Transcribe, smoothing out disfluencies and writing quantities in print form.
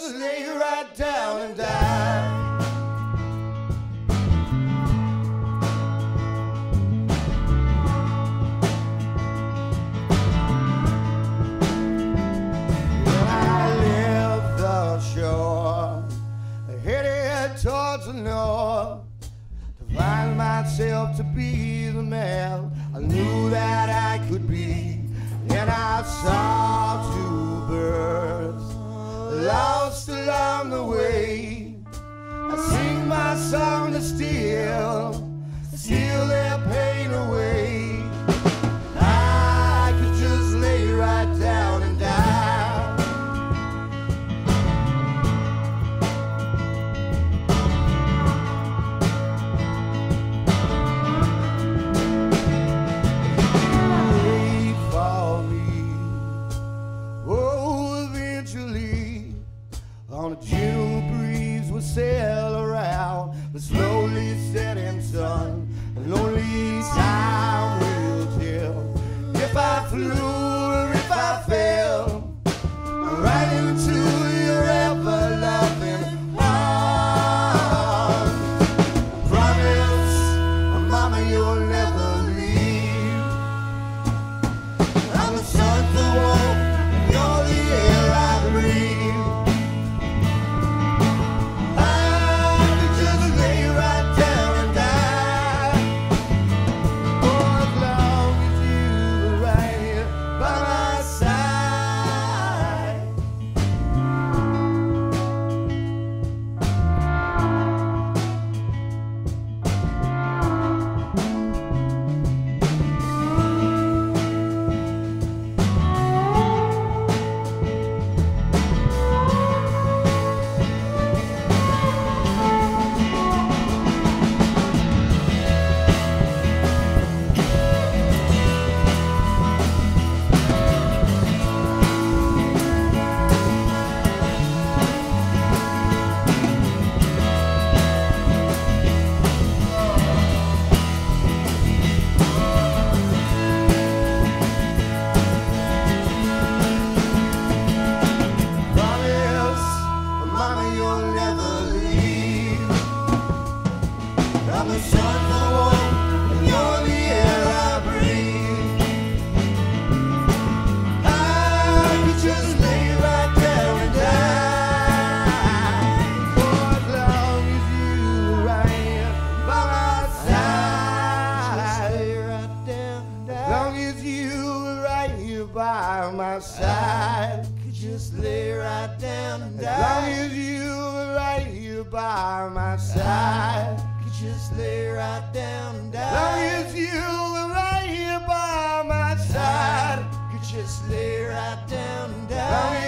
just lay right down and die. Towards the north to find myself to be the man I knew that I could be. And I saw two birds lost along the way. I sing my song to steal their pain away. I could just lay right down and die. On a June breeze will sail around the slowly setting sun, and only time will tell if I flew or if I fell right into your ever-loving arms. Promise, Mama, you'll never leave. I'm the sun for warmth, and you're the air I breathe. I'm the sun for warmth, and you're the air I breathe. I could just lay right down and die, for as long as you were right here by my side. Lay right down and die. As long as you were right here by my side. Could just lay right down and die. As long as you were right here by my side. Just lay right down and die. As long as you were right here by my side. Could just lay right down and die.